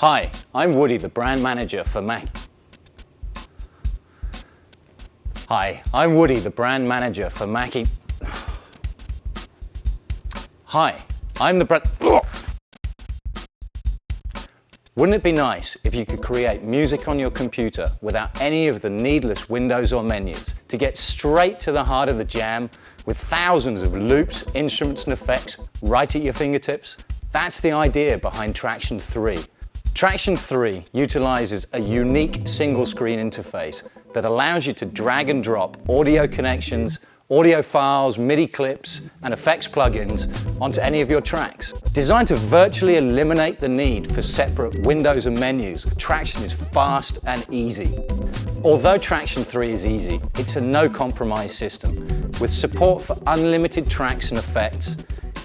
Hi, I'm Woody, the brand manager for Mac. Hi, I'm Woody, the brand manager for Mackie. Hi, I'm the brand. Wouldn't it be nice if you could create music on your computer without any of the needless windows or menus to get straight to the heart of the jam with thousands of loops, instruments and effects right at your fingertips? That's the idea behind Tracktion 3. Tracktion 3 utilizes a unique single screen interface that allows you to drag and drop audio connections, audio files, MIDI clips and effects plugins onto any of your tracks. Designed to virtually eliminate the need for separate windows and menus, Tracktion is fast and easy. Although Tracktion 3 is easy, it's a no-compromise system with support for unlimited tracks and effects,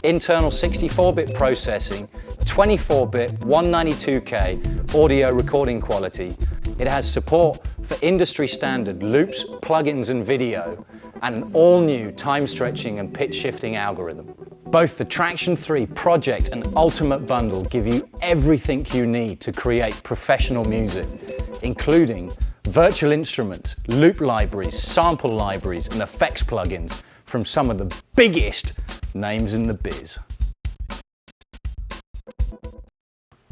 internal 64-bit processing, 24-bit 192K audio recording quality. It has support for industry standard loops, plugins and video, and an all-new time stretching and pitch shifting algorithm. Both the Tracktion 3 Project and Ultimate Bundle give you everything you need to create professional music, including virtual instruments, loop libraries, sample libraries and effects plugins from some of the biggest names in the biz.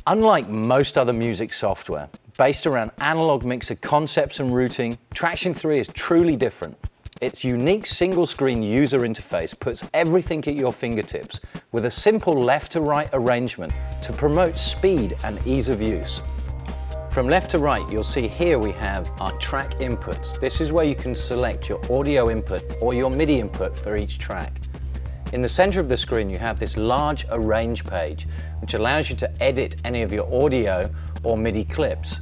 Unlike most other music software, based around analog mixer concepts and routing, Tracktion 3 is truly different. Its unique single-screen user interface puts everything at your fingertips with a simple left-to-right arrangement to promote speed and ease of use. From left to right, you'll see here we have our track inputs. This is where you can select your audio input or your MIDI input for each track. In the center of the screen, you have this large arrange page, which allows you to edit any of your audio or MIDI clips.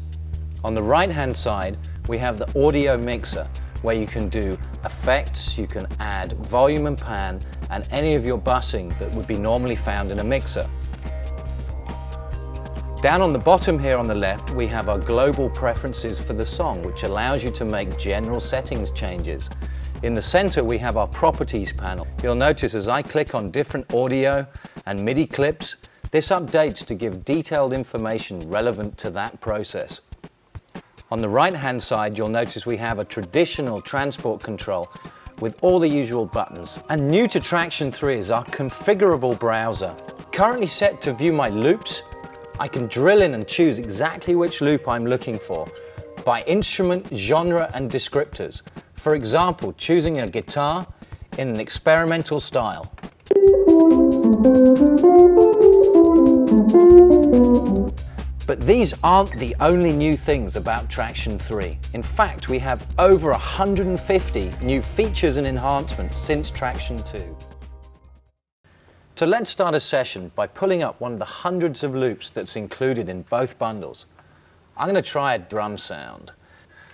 On the right-hand side, we have the audio mixer, where you can do effects, you can add volume and pan, and any of your bussing that would be normally found in a mixer. Down on the bottom here on the left, we have our global preferences for the song, which allows you to make general settings changes. In the center, we have our properties panel. You'll notice as I click on different audio and MIDI clips, this updates to give detailed information relevant to that process. On the right-hand side, you'll notice we have a traditional transport control with all the usual buttons. And new to Tracktion 3 is our configurable browser. Currently set to view my loops, I can drill in and choose exactly which loop I'm looking for by instrument, genre and descriptors. For example, choosing a guitar in an experimental style. But these aren't the only new things about Tracktion 3. In fact, we have over 150 new features and enhancements since Tracktion 2. So let's start a session by pulling up one of the hundreds of loops that's included in both bundles. I'm going to try a drum sound.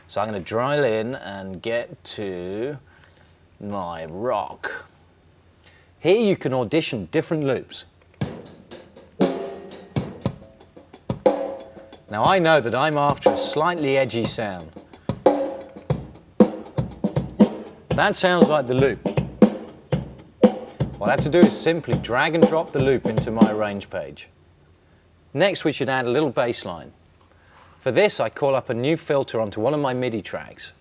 So I'm going to drill in and get to my rock. Here you can audition different loops. Now I know that I'm after a slightly edgy sound. That sounds like the loop. What I have to do is simply drag and drop the loop into my arrange page. Next we should add a little bass line. For this, I call up a new filter onto one of my MIDI tracks.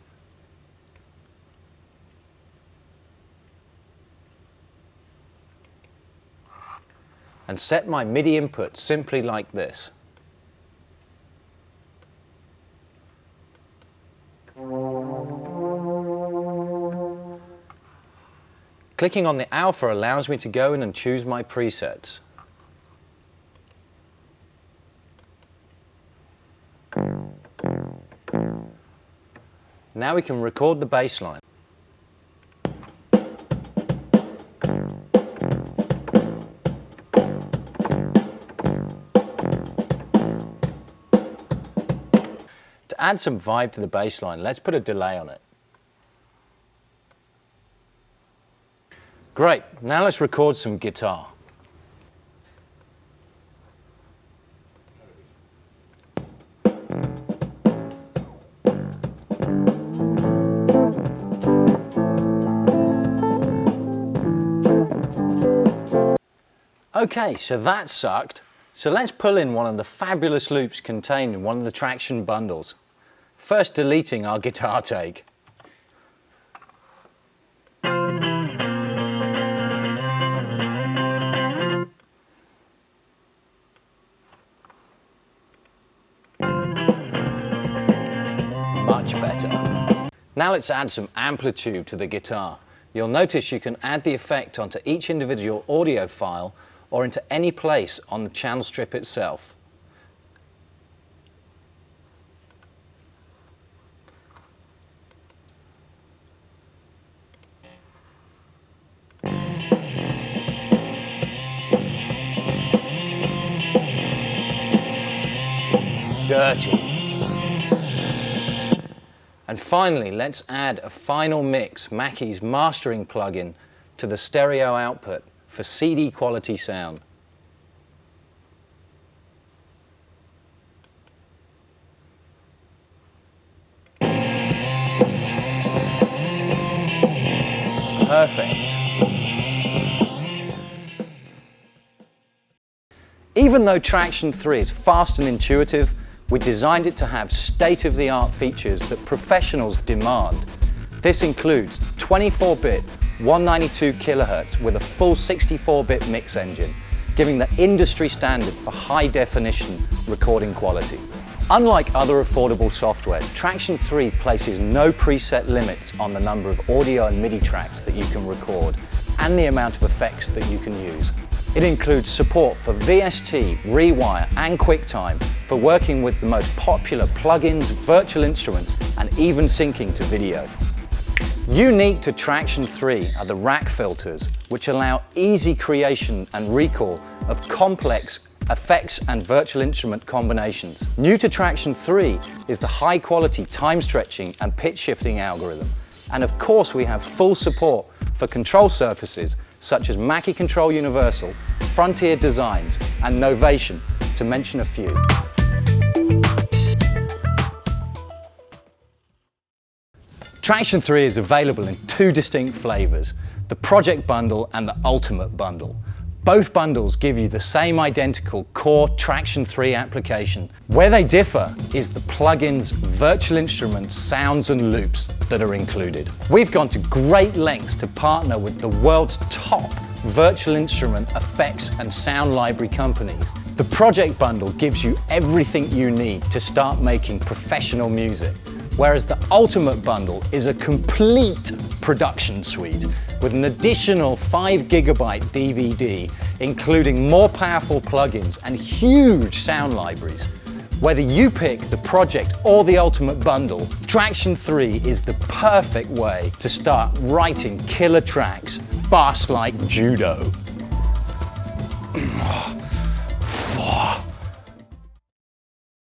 And set my MIDI input simply like this. Clicking on the alpha allows me to go in and choose my presets. Now we can record the bass line. To add some vibe to the bass line, let's put a delay on it. Great, now let's record some guitar. Okay, so that sucked. So let's pull in one of the fabulous loops contained in one of the Tracktion bundles. First deleting our guitar take. Much better. Now let's add some amplitude to the guitar. You'll notice you can add the effect onto each individual audio file or into any place on the channel strip itself. Dirty. And finally, let's add a final mix, Mackie's mastering plugin, to the stereo output for CD quality sound. Perfect. Even though Tracktion 3 is fast and intuitive, we designed it to have state-of-the-art features that professionals demand. This includes 24-bit 192 kHz with a full 64-bit mix engine, giving the industry standard for high-definition recording quality. Unlike other affordable software, Tracktion 3 places no preset limits on the number of audio and MIDI tracks that you can record and the amount of effects that you can use. It includes support for VST, Rewire and QuickTime for working with the most popular plugins, virtual instruments and even syncing to video. Unique to Tracktion 3 are the rack filters, which allow easy creation and recall of complex effects and virtual instrument combinations. New to Tracktion 3 is the high-quality time stretching and pitch shifting algorithm. And of course we have full support for control surfaces such as Mackie Control Universal, Frontier Designs and Novation, to mention a few. Tracktion 3 is available in two distinct flavors, the Project Bundle and the Ultimate Bundle. Both bundles give you the same identical core Tracktion 3 application. Where they differ is the plugins, virtual instruments, sounds and loops that are included. We've gone to great lengths to partner with the world's top virtual instrument, effects and sound library companies. The Project Bundle gives you everything you need to start making professional music, whereas the Ultimate Bundle is a complete production suite with an additional 5 GB DVD, including more powerful plugins and huge sound libraries. Whether you pick the Project or the Ultimate Bundle, Tracktion 3 is the perfect way to start writing killer tracks, fast like judo.